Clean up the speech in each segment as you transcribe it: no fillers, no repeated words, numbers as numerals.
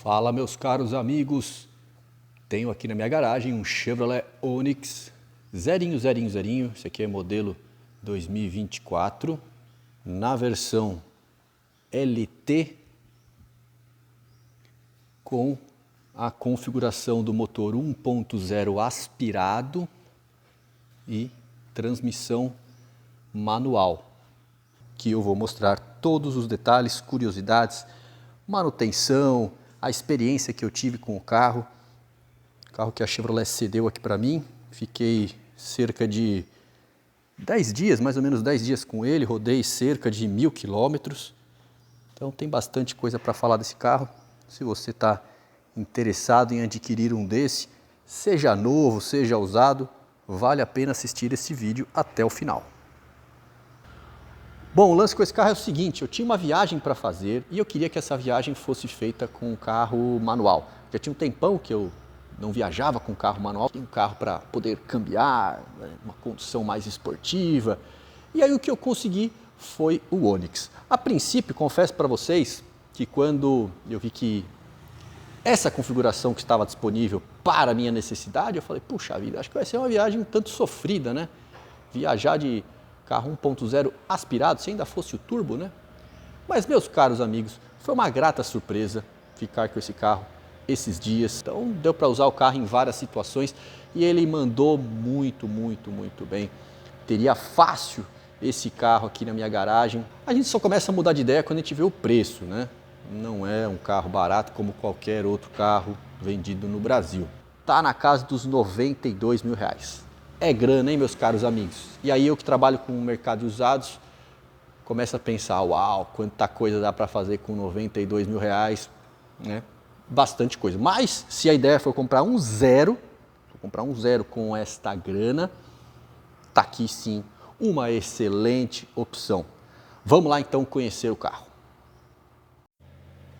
Fala, meus caros amigos, tenho aqui na minha garagem um Chevrolet Onix zerinho, esse aqui é modelo 2024, na versão LT, com a configuração do motor 1.0 aspirado e transmissão manual, que eu vou mostrar todos os detalhes, curiosidades, manutenção, a experiência que eu tive com o carro que a Chevrolet cedeu aqui para mim. Fiquei cerca de 10 dias, mais ou menos 10 dias com ele, rodei cerca de 1000 quilômetros. Então tem bastante coisa para falar desse carro. Se você está interessado em adquirir um desse, seja novo, seja usado, vale a pena assistir esse vídeo até o final. Bom, o lance com esse carro é o seguinte: eu tinha uma viagem para fazer e eu queria que essa viagem fosse feita com um carro manual. Já tinha um tempão que eu não viajava com carro manual, tinha um carro para poder cambiar, uma condução mais esportiva. E aí o que eu consegui foi o Onix. A princípio, confesso para vocês que quando eu vi que essa configuração que estava disponível para a minha necessidade, eu falei, puxa vida, acho que vai ser uma viagem um tanto sofrida, né? Viajar de carro 1.0 aspirado, se ainda fosse o turbo, né? Mas, meus caros amigos, foi uma grata surpresa ficar com esse carro esses dias. Então, deu para usar o carro em várias situações e ele mandou muito bem. Teria fácil esse carro aqui na minha garagem. A gente só começa a mudar de ideia quando a gente vê o preço, né? Não é um carro barato como qualquer outro carro vendido no Brasil. Tá na casa dos 92 mil reais. É grana, hein, meus caros amigos? E aí eu que trabalho com o mercado de usados, começo a pensar, uau, quanta coisa dá para fazer com 92 mil reais, né? Bastante coisa. Mas se a ideia for comprar um zero, com esta grana, tá aqui sim uma excelente opção. Vamos lá então conhecer o carro.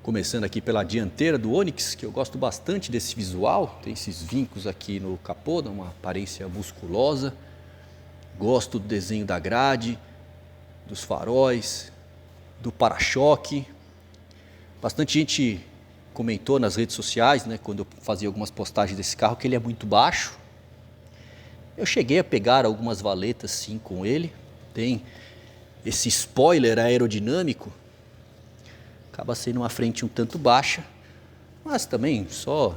Começando aqui pela dianteira do Onix, que eu gosto bastante desse visual. Tem esses vincos aqui no capô, dá uma aparência musculosa. Gosto do desenho da grade, dos faróis, do para-choque. Bastante gente comentou nas redes sociais, né, quando eu fazia algumas postagens desse carro, que ele é muito baixo. Eu cheguei a pegar algumas valetas sim com ele. Tem esse spoiler aerodinâmico. Acaba sendo uma frente um tanto baixa, mas também só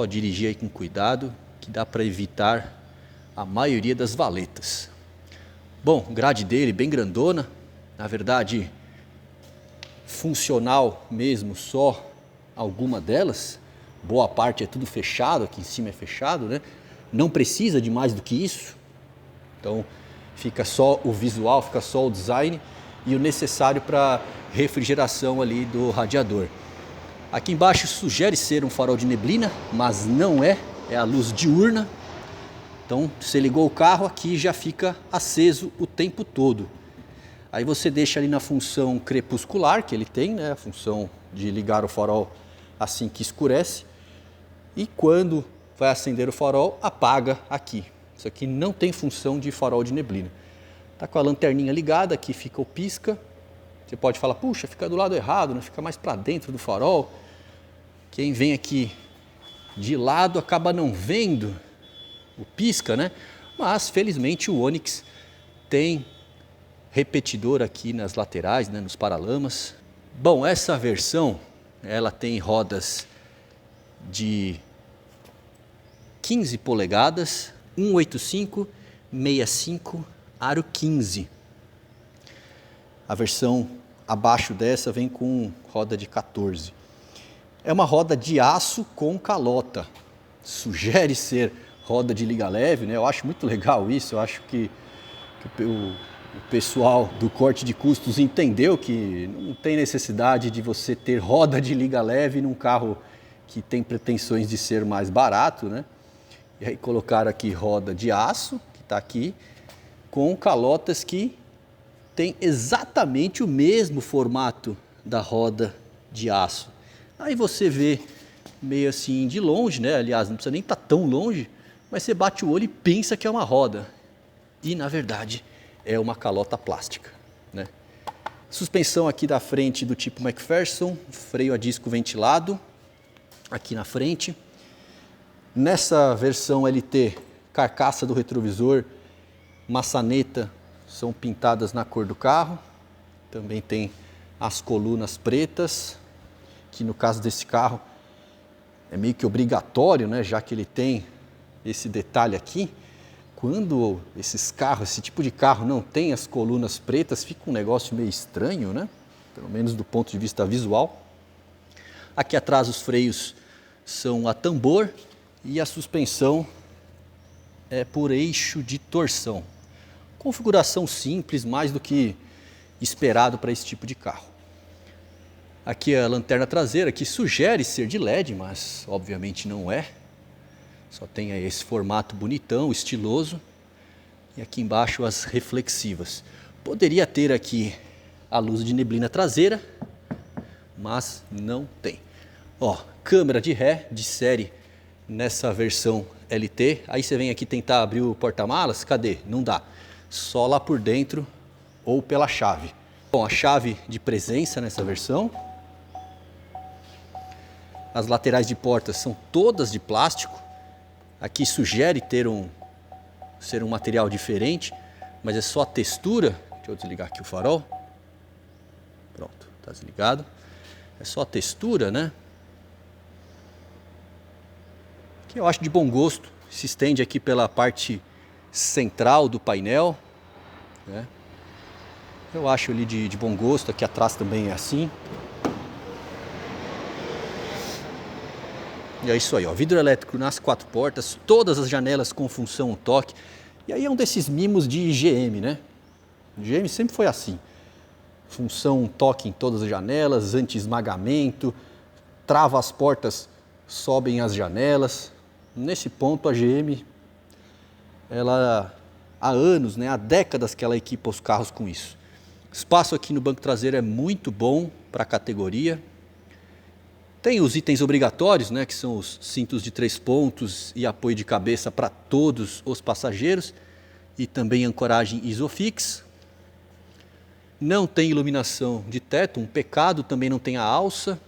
dirigir aí com cuidado, que dá para evitar a maioria das valetas. Bom, grade dele bem grandona, na verdade funcional mesmo, só alguma delas. Boa parte é tudo fechado, aqui em cima é fechado, né? Não precisa de mais do que isso, então fica só o visual, fica só o design e o necessário para refrigeração ali do radiador. Aqui embaixo sugere ser um farol de neblina, mas não é, é a luz diurna. Então você ligou o carro, aqui já fica aceso o tempo todo. Aí você deixa ali na função crepuscular que ele tem, né, a função de ligar o farol assim que escurece. E quando vai acender o farol, apaga aqui. Isso aqui não tem função de farol de neblina. Tá com a lanterninha ligada, aqui fica o pisca. Você pode falar, puxa, fica do lado errado, né? Fica mais para dentro do farol. Quem vem aqui de lado acaba não vendo o pisca, né? Mas felizmente o Onix tem repetidor aqui nas laterais, né? Nos paralamas. Bom, essa versão, ela tem rodas de 15 polegadas, 185, 65, aro 15. A versão abaixo dessa vem com roda de 14. É uma roda de aço com calota. Sugere ser roda de liga leve, né? Eu acho muito legal isso. Eu acho que o pessoal do corte de custos entendeu que não tem necessidade de você ter roda de liga leve num carro que tem pretensões de ser mais barato, né? E aí colocaram aqui roda de aço, que está aqui, com calotas que tem exatamente o mesmo formato da roda de aço. Aí você vê meio assim de longe, né? Aliás, não precisa nem estar tão longe, mas você bate o olho e pensa que é uma roda. E na verdade é uma calota plástica, né? Suspensão aqui da frente do tipo McPherson, freio a disco ventilado aqui na frente. Nessa versão LT, carcaça do retrovisor, maçaneta são pintadas na cor do carro. Também tem as colunas pretas, que no caso desse carro é meio que obrigatório, né? Já que ele tem esse detalhe aqui. Quando esse tipo de carro não tem as colunas pretas, fica um negócio meio estranho, né? Pelo menos do ponto de vista visual. Aqui atrás os freios são a tambor e a suspensão é por eixo de torção. Configuração simples, mais do que esperado para esse tipo de carro. Aqui a lanterna traseira, que sugere ser de LED, mas obviamente não é. Só tem aí esse formato bonitão, estiloso. E aqui embaixo as reflexivas. Poderia ter aqui a luz de neblina traseira, mas não tem. Ó, câmera de ré de série nessa versão LT. Aí você vem aqui tentar abrir o porta-malas, cadê? Não dá. Só lá por dentro ou pela chave. Bom, a chave de presença nessa versão. As laterais de portas são todas de plástico. Aqui sugere ser um material diferente, mas é só a textura. Deixa eu desligar aqui o farol. Pronto, está desligado. É só a textura, né? Que eu acho de bom gosto. Se estende aqui pela parte central do painel, né? Eu acho ali de bom gosto. Aqui atrás também é assim. E é isso aí, ó, vidro elétrico nas 4 portas, todas as janelas com função toque. E aí é um desses mimos de GM, né? GM sempre foi assim. Função toque em todas as janelas, anti-esmagamento, trava as portas, sobem as janelas. Nesse ponto a GM, ela há anos, né, há décadas que ela equipa os carros com isso. O espaço aqui no banco traseiro é muito bom para a categoria. Tem os itens obrigatórios, né, que são os cintos de 3 pontos e apoio de cabeça para todos os passageiros e também ancoragem Isofix. Não tem iluminação de teto, um pecado, também não tem a alça.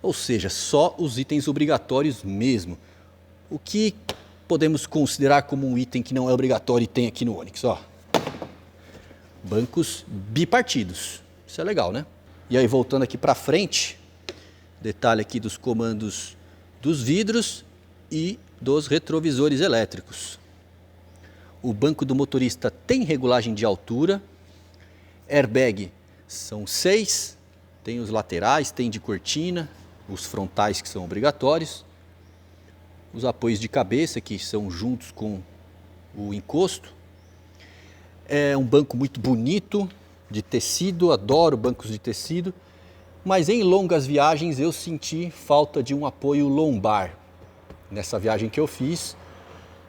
Ou seja, só os itens obrigatórios mesmo. O que podemos considerar como um item que não é obrigatório e tem aqui no Onix, ó. Bancos bipartidos. Isso é legal, né? E aí voltando aqui para frente, detalhe aqui dos comandos dos vidros e dos retrovisores elétricos. O banco do motorista tem regulagem de altura. Airbag são 6. Tem os laterais, tem de cortina, os frontais que são obrigatórios. Os apoios de cabeça que são juntos com o encosto. É um banco muito bonito, de tecido, adoro bancos de tecido. Mas em longas viagens eu senti falta de um apoio lombar. Nessa viagem que eu fiz,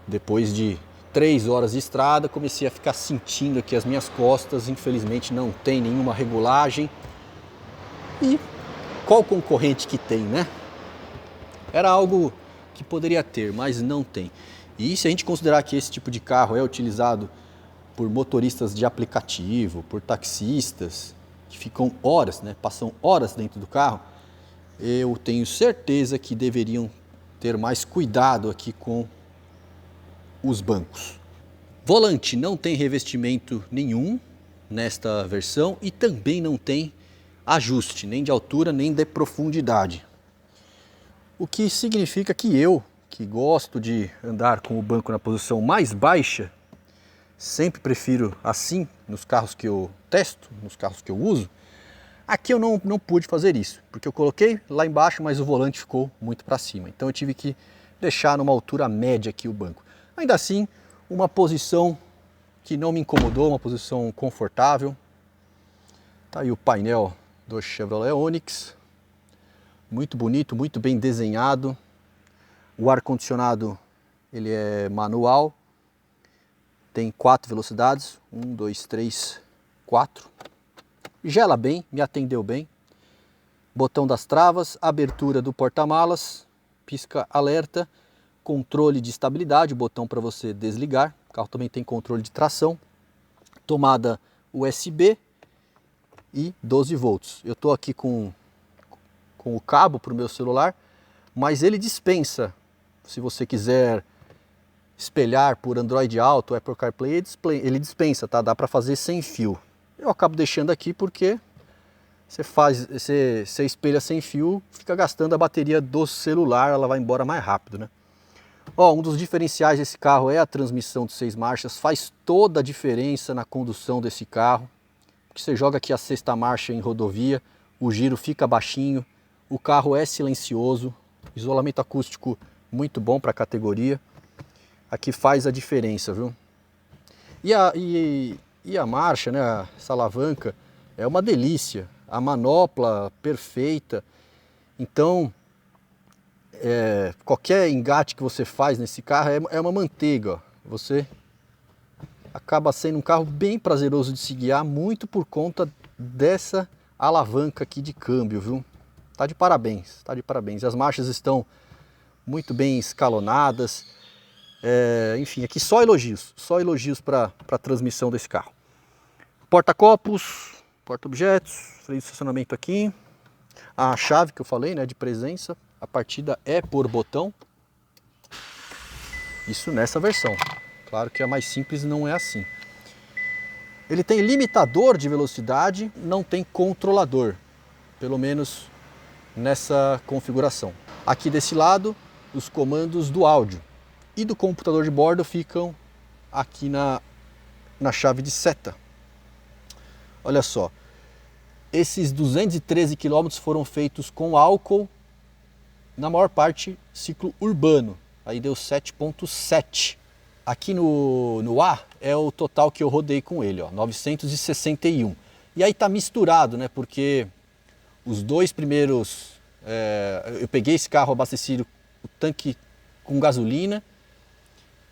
depois de 3 horas de estrada, comecei a ficar sentindo que as minhas costas, infelizmente, não tem nenhuma regulagem. E qual concorrente que tem, né? Era algo que poderia ter, mas não tem. E se a gente considerar que esse tipo de carro é utilizado por motoristas de aplicativo, por taxistas, que ficam horas, né, passam horas dentro do carro, eu tenho certeza que deveriam ter mais cuidado aqui com os bancos. Volante não tem revestimento nenhum nesta versão e também não tem ajuste, nem de altura, nem de profundidade. O que significa que eu, que gosto de andar com o banco na posição mais baixa, sempre prefiro assim nos carros que eu testo, nos carros que eu uso. Aqui eu não pude fazer isso, porque eu coloquei lá embaixo, mas o volante ficou muito para cima. Então eu tive que deixar numa altura média aqui o banco. Ainda assim, uma posição que não me incomodou, uma posição confortável. Tá aí o painel do Chevrolet Onix. Muito bonito, muito bem desenhado. O ar-condicionado ele é manual. Tem 4 velocidades, 1, 2, 3, 4. Gela bem, me atendeu bem. Botão das travas, abertura do porta-malas, pisca alerta, controle de estabilidade, botão para você desligar. O carro também tem controle de tração, tomada USB e 12 volts. Eu estou aqui com o cabo para o meu celular, mas ele dispensa. Se você quiser espelhar por Android Auto, Apple CarPlay, ele dispensa, tá? Dá para fazer sem fio. Eu acabo deixando aqui porque você espelha sem fio, fica gastando a bateria do celular, ela vai embora mais rápido, né? Ó, um dos diferenciais desse carro é a transmissão de 6 marchas, faz toda a diferença na condução desse carro. Porque você joga aqui a 6ª marcha em rodovia, o giro fica baixinho, o carro é silencioso, isolamento acústico muito bom para a categoria. Aqui faz a diferença, viu? E a marcha, né, essa alavanca, é uma delícia. A manopla perfeita. Então, qualquer engate que você faz nesse carro é uma manteiga. Ó. Você acaba sendo um carro bem prazeroso de se guiar, muito por conta dessa alavanca aqui de câmbio, viu? Tá de parabéns, tá de parabéns. As marchas estão muito bem escalonadas. Enfim, aqui só elogios para a transmissão desse carro. Porta-copos, porta-objetos, freio de estacionamento aqui. A chave que eu falei, né, de presença, a partida é por botão. Isso nessa versão. Claro que a mais simples não é assim. Ele tem limitador de velocidade, não tem controlador, pelo menos nessa configuração. Aqui desse lado, os comandos do áudio e do computador de bordo ficam aqui na chave de seta. Olha só, esses 213 km foram feitos com álcool, na maior parte ciclo urbano, aí deu 7.7. Aqui no A é o total que eu rodei com ele, ó, 961. E aí tá misturado, né, porque os dois primeiros, eu peguei esse carro abastecido, o tanque com gasolina,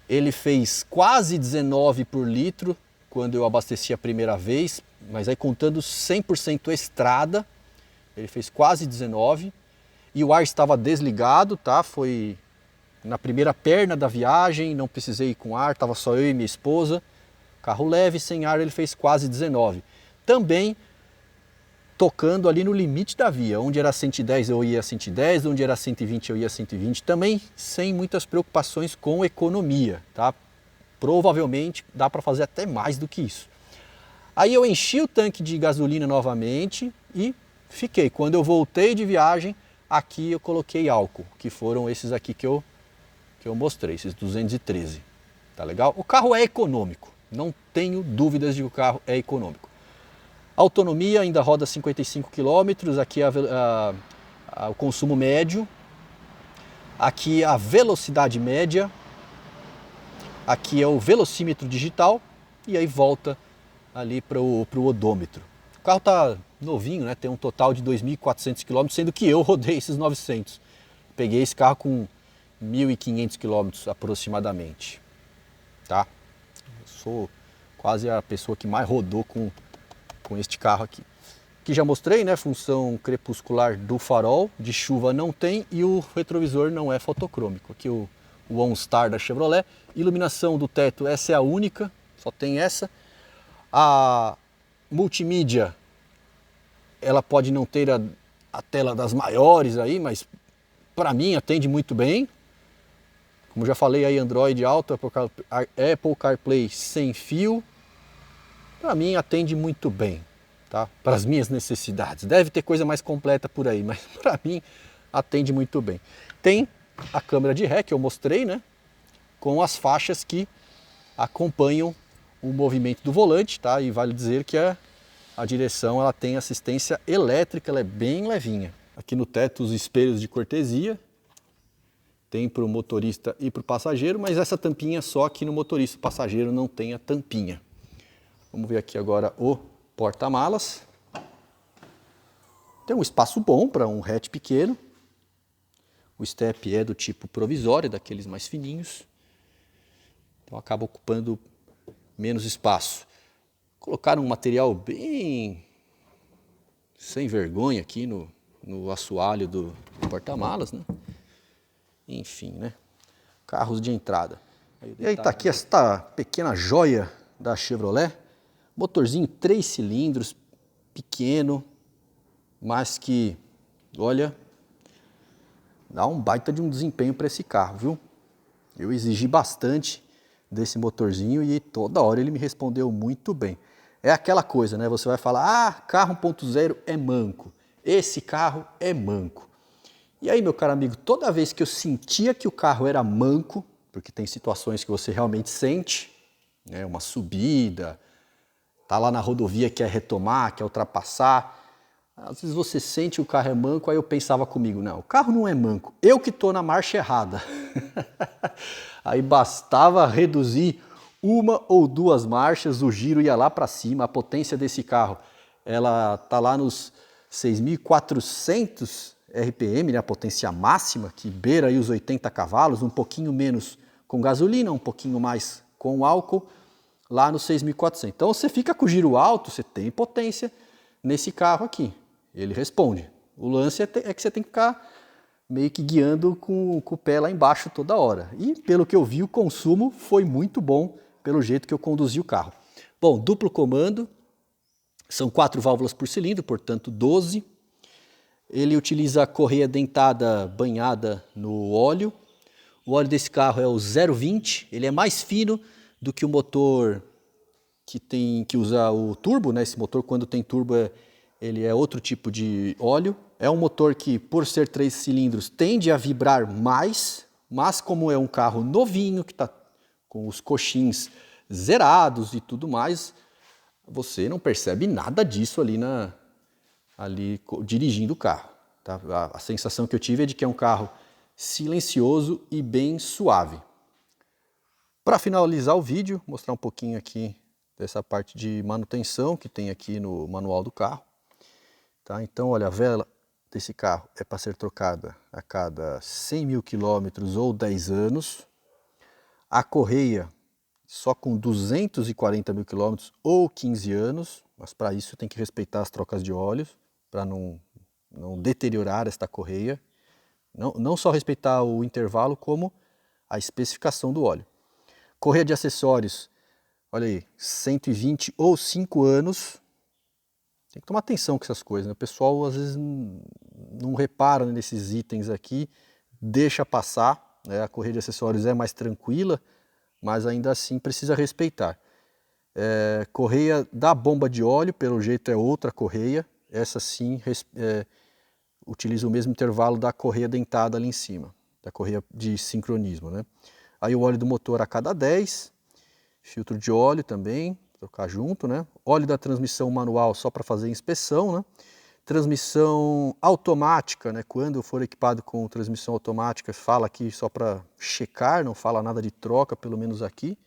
ele fez quase 19 por litro quando eu abasteci a primeira vez, mas aí contando 100% estrada, ele fez quase 19 e o ar estava desligado, tá? Foi na primeira perna da viagem, não precisei ir com ar, estava só eu e minha esposa. Carro leve, sem ar, ele fez quase 19. Também tocando ali no limite da via, onde era 110 eu ia 110, onde era 120 eu ia 120, também sem muitas preocupações com economia, tá? Provavelmente dá para fazer até mais do que isso. Aí eu enchi o tanque de gasolina novamente e fiquei. Quando eu voltei de viagem, aqui eu coloquei álcool, que foram esses aqui que eu mostrei, esses 213. Tá legal? O carro é econômico, não tenho dúvidas de que o carro é econômico. Autonomia ainda roda 55 km, aqui o consumo médio, aqui a velocidade média, aqui é o velocímetro digital e aí volta ali para o odômetro. O carro está novinho, né? Tem um total de 2.400 km, sendo que eu rodei esses 900. Peguei esse carro com 1.500 km aproximadamente, tá? Eu sou quase a pessoa que mais rodou com este carro aqui. Aqui já mostrei, né? Função crepuscular do farol, de chuva não tem e o retrovisor não é fotocrômico. Aqui o OnStar da Chevrolet. Iluminação do teto, essa é a única, só tem essa. A multimídia, ela pode não ter a tela das maiores aí, mas para mim atende muito bem. Como já falei aí, Android Auto, Apple CarPlay sem fio. Para mim atende muito bem, tá? Para as minhas necessidades. Deve ter coisa mais completa por aí, mas para mim atende muito bem. Tem a câmera de ré que eu mostrei, né? Com as faixas que acompanham o movimento do volante, tá? E vale dizer que a direção ela tem assistência elétrica, ela é bem levinha. Aqui no teto os espelhos de cortesia, tem para o motorista e para o passageiro, mas essa tampinha só aqui no motorista, o passageiro não tem a tampinha. Vamos ver aqui agora o porta-malas. Tem um espaço bom para um hatch pequeno. O step é do tipo provisório, daqueles mais fininhos. Então acaba ocupando menos espaço. Colocaram um material bem sem vergonha aqui no assoalho do porta-malas, né? Enfim, né? Carros de entrada. E aí tá aqui esta pequena joia da Chevrolet. Motorzinho 3 cilindros, pequeno, mas que, olha, dá um baita de um desempenho para esse carro, viu? Eu exigi bastante desse motorzinho e toda hora ele me respondeu muito bem. É aquela coisa, né? Você vai falar, carro 1.0 é manco, esse carro é manco. E aí, meu caro amigo, toda vez que eu sentia que o carro era manco, porque tem situações que você realmente sente, né? Uma subida, tá lá na rodovia, quer retomar, quer ultrapassar, às vezes você sente que o carro é manco, aí eu pensava comigo, não, o carro não é manco, eu que estou na marcha errada. Aí bastava reduzir uma ou duas marchas, o giro ia lá para cima, a potência desse carro, ela tá lá nos 6.400 RPM, né, a potência máxima, que beira aí os 80 cavalos, um pouquinho menos com gasolina, um pouquinho mais com álcool, lá nos 6.400. Então você fica com o giro alto, você tem potência nesse carro aqui, ele responde. O lance é que você tem que ficar meio que guiando com o pé lá embaixo toda hora. E pelo que eu vi, o consumo foi muito bom pelo jeito que eu conduzi o carro. Bom, duplo comando, são 4 válvulas por cilindro, portanto 12. Ele utiliza a correia dentada banhada no óleo. O óleo desse carro é o 0,20, ele é mais fino do que o motor que usa o turbo, né? Esse motor, quando tem turbo, ele é outro tipo de óleo. É um motor que, por ser 3 cilindros, tende a vibrar mais, mas como é um carro novinho, que está com os coxins zerados e tudo mais, você não percebe nada disso ali dirigindo o carro. Tá? A sensação que eu tive é de que é um carro silencioso e bem suave. Para finalizar o vídeo, mostrar um pouquinho aqui dessa parte de manutenção que tem aqui no manual do carro. Tá? Então, olha, a vela desse carro é para ser trocada a cada 100 mil quilômetros ou 10 anos. A correia só com 240 mil quilômetros ou 15 anos, mas para isso tem que respeitar as trocas de óleos, para não deteriorar esta correia. Não só respeitar o intervalo, como a especificação do óleo. Correia de acessórios, olha aí, 120 ou 5 anos. Tem que tomar atenção com essas coisas, né? O pessoal às vezes não repara nesses itens aqui, deixa passar, né? A correia de acessórios é mais tranquila, mas ainda assim precisa respeitar. Correia da bomba de óleo, pelo jeito é outra correia, essa sim utiliza o mesmo intervalo da correia dentada ali em cima, da correia de sincronismo, né? Aí o óleo do motor a cada 10, filtro de óleo também, trocar junto, né? Óleo da transmissão manual só para fazer inspeção, né? Transmissão automática, né? Quando for equipado com transmissão automática, fala aqui só para checar, não fala nada de troca, pelo menos aqui.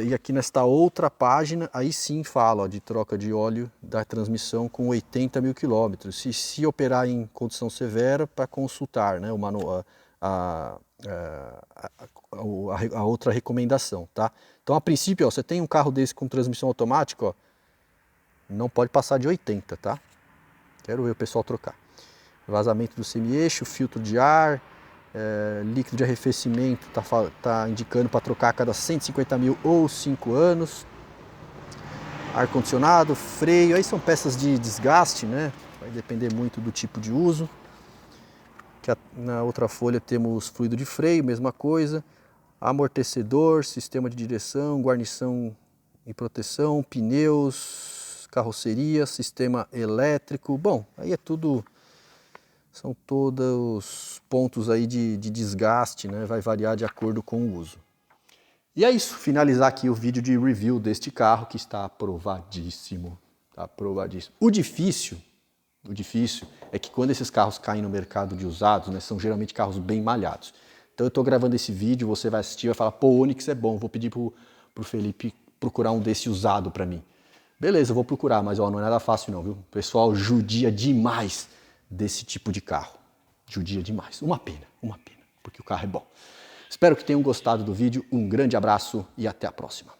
E aqui nesta outra página, aí sim fala ó, de troca de óleo da transmissão com 80 mil quilômetros. Se operar em condição severa, para consultar, né, a outra recomendação, tá? Então, a princípio, ó, você tem um carro desse com transmissão automática, ó, não pode passar de 80, tá? Quero ver o pessoal trocar. Vazamento do semi-eixo, filtro de ar, líquido de arrefecimento tá indicando para trocar a cada 150 mil ou 5 anos. Ar-condicionado, freio, aí são peças de desgaste, né? Vai depender muito do tipo de uso. Na outra folha temos fluido de freio, mesma coisa. Amortecedor, sistema de direção, guarnição e proteção, pneus, carroceria, sistema elétrico. Bom, aí é tudo... São todos os pontos aí de desgaste, né? Vai variar de acordo com o uso. E é isso, finalizar aqui o vídeo de review deste carro que está aprovadíssimo. Está aprovadíssimo. O difícil é que quando esses carros caem no mercado de usados, né, são geralmente carros bem malhados. Então eu estou gravando esse vídeo, você vai assistir e vai falar, pô, o Onix é bom, vou pedir pro Felipe procurar um desse usado para mim. Beleza, eu vou procurar, mas ó, não é nada fácil não, viu? O pessoal judia demais desse tipo de carro. Judia demais. Uma pena, porque o carro é bom. Espero que tenham gostado do vídeo, um grande abraço e até a próxima.